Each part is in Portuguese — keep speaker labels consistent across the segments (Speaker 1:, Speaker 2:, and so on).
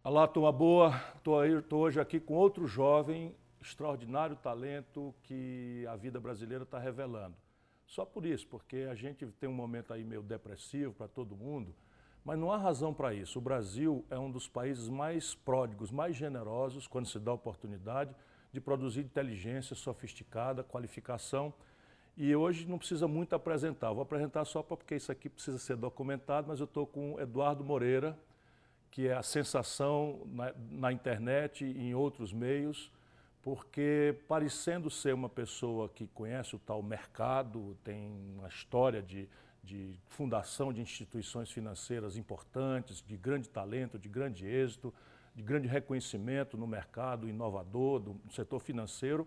Speaker 1: Olá, turma boa. Estou hoje aqui com outro jovem, extraordinário talento que a vida brasileira está revelando. Só por isso, porque a gente tem um momento aí meio depressivo para todo mundo, mas não há razão para isso. O Brasil é um dos países mais pródigos, mais generosos, quando se dá a oportunidade de produzir inteligência sofisticada, qualificação. E hoje não precisa muito apresentar. Vou apresentar só porque isso aqui precisa ser documentado, mas eu estou com o Eduardo Moreira, que é a sensação na internet e em outros meios, porque parecendo ser uma pessoa que conhece o tal mercado, tem uma história de fundação de instituições financeiras importantes, de grande talento, de grande êxito, de grande reconhecimento no mercado inovador, no setor financeiro,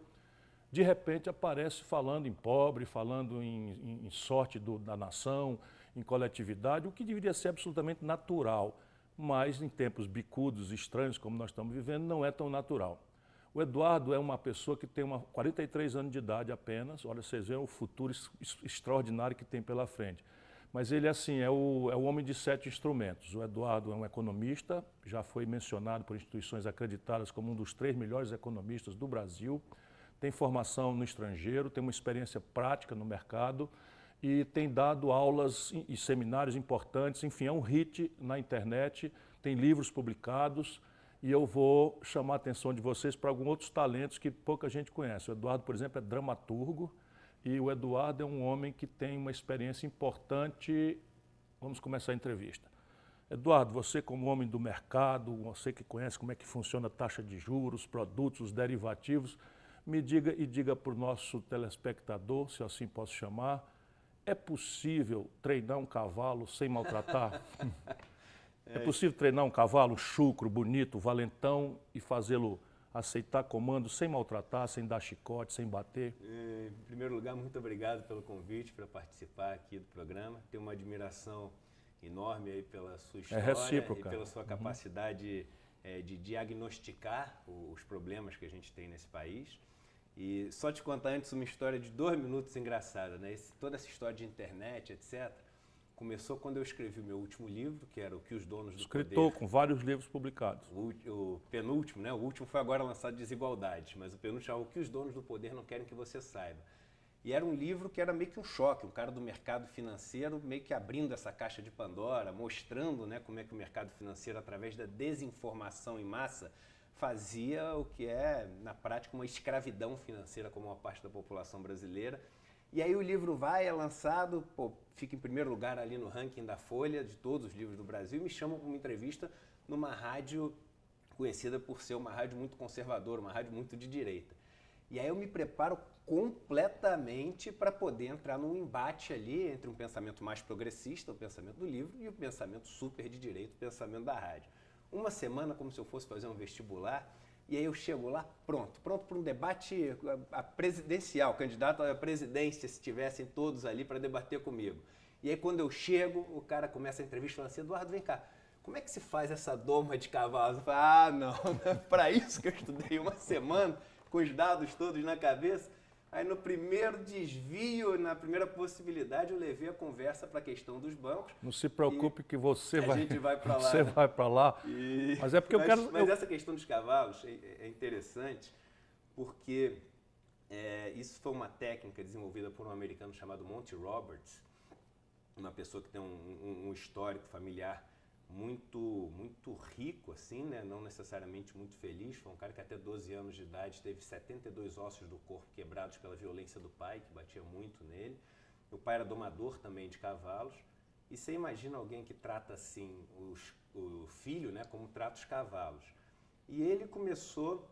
Speaker 1: de repente aparece falando em pobre, falando em sorte da nação, em coletividade, o que deveria ser absolutamente natural, mas em tempos bicudos, estranhos como nós estamos vivendo, não é tão natural. O Eduardo é uma pessoa que tem 43 anos de idade apenas, olha, vocês veem o futuro extraordinário que tem pela frente. Mas ele assim, é o homem de 7 instrumentos. O Eduardo é um economista, já foi mencionado por instituições acreditadas como um dos 3 melhores economistas do Brasil, tem formação no estrangeiro, tem uma experiência prática no mercado e tem dado aulas e seminários importantes, enfim, é um hit na internet, tem livros publicados e eu vou chamar a atenção de vocês para alguns outros talentos que pouca gente conhece. O Eduardo, por exemplo, é dramaturgo e o Eduardo é um homem que tem uma experiência importante. Vamos começar a entrevista. Eduardo, você como homem do mercado, você que conhece como é que funciona a taxa de juros, produtos, os derivativos, me diga e diga para o nosso telespectador, se assim posso chamar, é possível treinar um cavalo sem maltratar? É possível treinar um cavalo chucro, bonito, valentão e fazê-lo aceitar comandos sem maltratar, sem dar chicote, sem bater?
Speaker 2: Em primeiro lugar, muito obrigado pelo convite para participar aqui do programa. Tenho uma admiração enorme aí pela sua história e pela sua capacidade de diagnosticar os problemas que a gente tem nesse país. E só te contar antes uma história de 2 minutos engraçada, né? Toda essa história de internet, etc., começou quando eu escrevi o meu último livro, que era O que os Donos do Poder...
Speaker 1: Escritor com vários livros publicados.
Speaker 2: O penúltimo, né? O último foi agora lançado, Desigualdades, mas o penúltimo é O que os Donos do Poder não querem que você saiba. E era um livro que era meio que um choque, um cara do mercado financeiro meio que abrindo essa caixa de Pandora, mostrando, né, como é que o mercado financeiro, através da desinformação em massa, fazia o que é, na prática, uma escravidão financeira como uma parte da população brasileira. E aí o livro é lançado, fica em primeiro lugar ali no ranking da Folha, de todos os livros do Brasil, e me chamam para uma entrevista numa rádio conhecida por ser uma rádio muito conservadora, uma rádio muito de direita. E aí eu me preparo completamente para poder entrar num embate ali entre um pensamento mais progressista, o pensamento do livro, e o pensamento super de direita, o pensamento da rádio. Uma semana como se eu fosse fazer um vestibular, e aí eu chego lá pronto para um debate presidencial, candidato à presidência, se tivessem todos ali para debater comigo. E aí quando eu chego, o cara começa a entrevista falando assim, Eduardo, vem cá, como é que se faz essa doma de cavalos? Eu falo, não é para isso que eu estudei uma semana, com os dados todos na cabeça. Aí no primeiro desvio, na primeira possibilidade, eu levei a conversa para a questão dos bancos.
Speaker 1: Não se preocupe que você vai,
Speaker 2: a gente vai para lá.
Speaker 1: Você vai para lá. Mas é porque eu quero...
Speaker 2: Mas essa questão dos cavalos é interessante porque isso foi uma técnica desenvolvida por um americano chamado Monty Roberts, uma pessoa que tem um histórico familiar muito rico, assim, né? Não necessariamente muito feliz. Foi um cara que até 12 anos de idade teve 72 ossos do corpo quebrados pela violência do pai, que batia muito nele. O pai era domador também de cavalos. E você imagina alguém que trata assim o filho, né, como trata os cavalos. E ele começou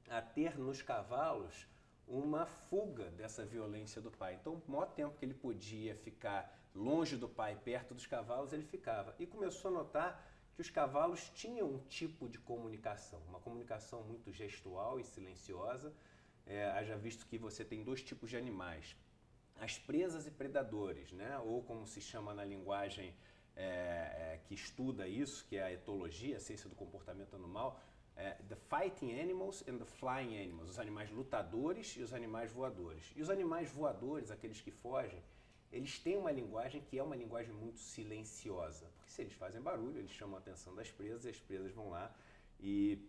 Speaker 2: a ter nos cavalos uma fuga dessa violência do pai. Então, o maior tempo que ele podia ficar longe do pai, perto dos cavalos, ele ficava. E começou a notar que os cavalos tinham um tipo de comunicação, uma comunicação muito gestual e silenciosa. Haja visto que você tem 2 tipos de animais, as presas e predadores, né? Ou como se chama na linguagem que estuda isso, que é a etologia, a ciência do comportamento animal, the fighting animals and the flying animals, os animais lutadores e os animais voadores. E os animais voadores, aqueles que fogem, eles têm uma linguagem que é uma linguagem muito silenciosa, porque se eles fazem barulho, eles chamam a atenção das presas e as presas vão lá e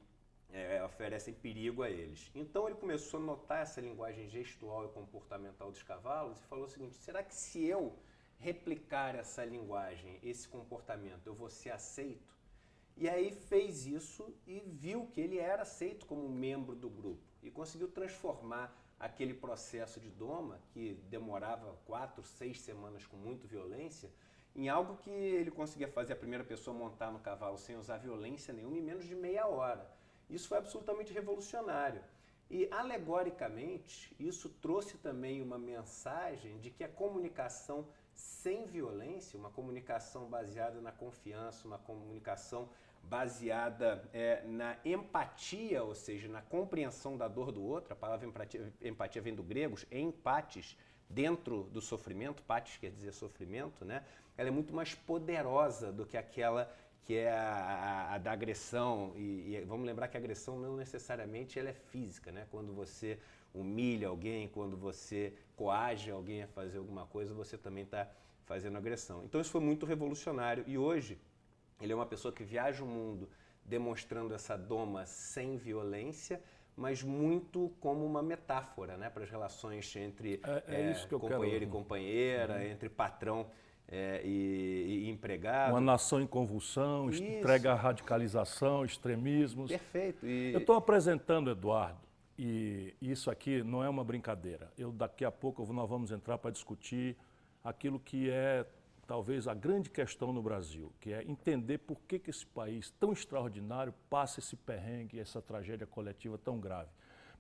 Speaker 2: oferecem perigo a eles. Então ele começou a notar essa linguagem gestual e comportamental dos cavalos e falou o seguinte: será que se eu replicar essa linguagem, esse comportamento, eu vou ser aceito? E aí fez isso e viu que ele era aceito como membro do grupo e conseguiu transformar aquele processo de doma, que demorava 4, 6 semanas com muita violência, em algo que ele conseguia fazer a primeira pessoa montar no cavalo sem usar violência nenhuma em menos de meia hora. Isso foi absolutamente revolucionário. E, alegoricamente, isso trouxe também uma mensagem de que a comunicação sem violência, uma comunicação baseada na confiança, uma comunicação baseada na empatia, ou seja, na compreensão da dor do outro. A palavra empatia vem do grego, empates, dentro do sofrimento, patis quer dizer sofrimento, né? Ela é muito mais poderosa do que aquela que é a da agressão. E vamos lembrar que a agressão não necessariamente ela é física, né? Quando você humilha alguém, quando você coage alguém a fazer alguma coisa, você também está fazendo agressão. Então isso foi muito revolucionário e hoje ele é uma pessoa que viaja o mundo demonstrando essa doma sem violência, mas muito como uma metáfora, né, para as relações entre companheiro e companheira, entre patrão e empregado.
Speaker 1: Uma nação em convulsão, entrega à radicalização, extremismos.
Speaker 2: Perfeito.
Speaker 1: Eu estou apresentando, Eduardo, e isso aqui não é uma brincadeira. Daqui a pouco nós vamos entrar para discutir aquilo que é talvez a grande questão no Brasil, que é entender por que esse país tão extraordinário passa esse perrengue, essa tragédia coletiva tão grave.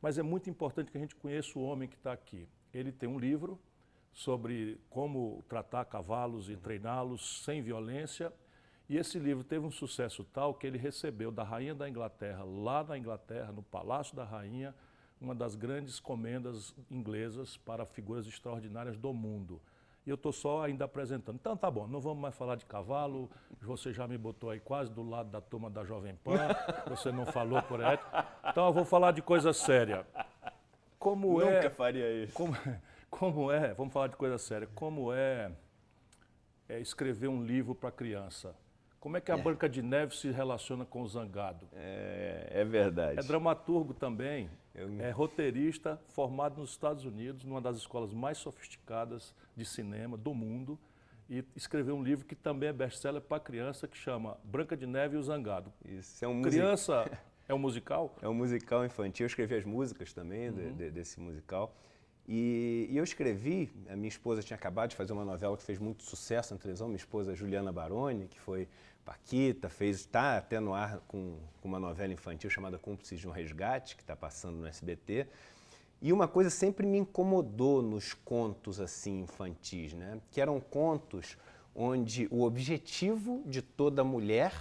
Speaker 1: Mas é muito importante que a gente conheça o homem que está aqui. Ele tem um livro sobre como tratar cavalos e treiná-los sem violência, e esse livro teve um sucesso tal que ele recebeu da Rainha da Inglaterra, lá na Inglaterra, no Palácio da Rainha, uma das grandes comendas inglesas para figuras extraordinárias do mundo. E eu estou só ainda apresentando. Então tá bom, não vamos mais falar de cavalo, você já me botou aí quase do lado da turma da Jovem Pan, você não falou por aí. Então eu vou falar de coisa séria.
Speaker 2: Nunca faria isso.
Speaker 1: Como é, vamos falar de coisa séria, como é escrever um livro para criança? Como é que a Branca de Neve se relaciona com o Zangado?
Speaker 2: É verdade.
Speaker 1: É dramaturgo também, é roteirista, formado nos Estados Unidos, numa das escolas mais sofisticadas de cinema do mundo, e escreveu um livro que também é best-seller para criança, que chama Branca de Neve e o Zangado.
Speaker 2: Isso, é um
Speaker 1: criança, é um musical?
Speaker 2: É um musical infantil, eu escrevi as músicas também desse musical. E eu escrevi, a minha esposa tinha acabado de fazer uma novela que fez muito sucesso na televisão, minha esposa Juliana Baroni, que foi Paquita, está até no ar com uma novela infantil chamada Cúmplices de um Resgate, que está passando no SBT. E uma coisa sempre me incomodou nos contos assim infantis, né? Que eram contos onde o objetivo de toda mulher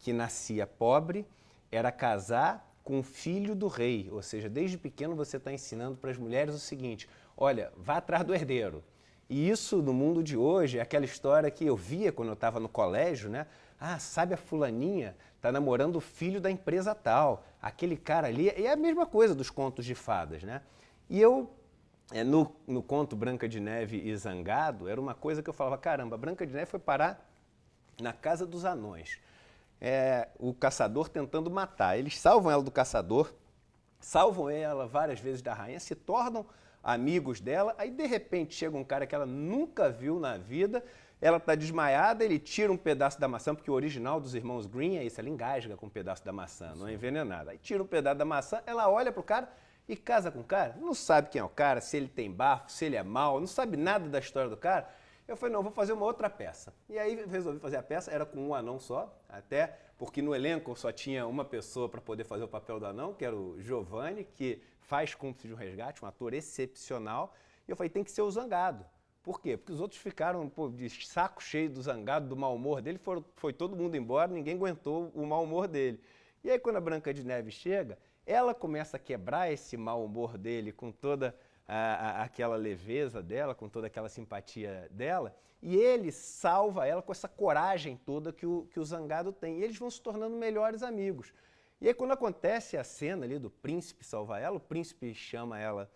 Speaker 2: que nascia pobre era casar com o filho do rei, ou seja, desde pequeno você está ensinando para as mulheres o seguinte: olha, vá atrás do herdeiro. E isso no mundo de hoje é aquela história que eu via quando eu estava no colégio, né? Ah, sabe a fulaninha está namorando o filho da empresa tal, aquele cara ali, e é a mesma coisa dos contos de fadas, né? E eu, no conto Branca de Neve e Zangado, era uma coisa que eu falava: caramba, Branca de Neve foi parar na casa dos anões. O caçador tentando matar. Eles salvam ela do caçador, salvam ela várias vezes da rainha, se tornam amigos dela, aí de repente chega um cara que ela nunca viu na vida, ela está desmaiada, ele tira um pedaço da maçã, porque o original dos irmãos Green é isso, ela engasga com um pedaço da maçã, não é envenenada. Aí tira um pedaço da maçã, ela olha pro cara e casa com o cara, não sabe quem é o cara, se ele tem bafo, se ele é mau, não sabe nada da história do cara. Eu falei, não, vou fazer uma outra peça. E aí resolvi fazer a peça, era com um anão só, até porque no elenco só tinha uma pessoa para poder fazer o papel do anão, que era o Giovanni, que faz Cúmplice de um Resgate, um ator excepcional. E eu falei, tem que ser o Zangado. Por quê? Porque os outros ficaram de saco cheio do Zangado, do mau humor dele, foi todo mundo embora, ninguém aguentou o mau humor dele. E aí quando a Branca de Neve chega, ela começa a quebrar esse mau humor dele com toda aquela leveza dela, com toda aquela simpatia dela, e ele salva ela com essa coragem toda que o Zangado tem. E eles vão se tornando melhores amigos. E aí quando acontece a cena ali do príncipe salvar ela, o príncipe chama ela,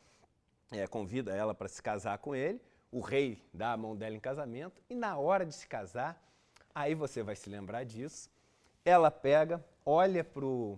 Speaker 2: convida ela para se casar com ele, o rei dá a mão dela em casamento, e na hora de se casar, aí você vai se lembrar disso, ela pega, olha pro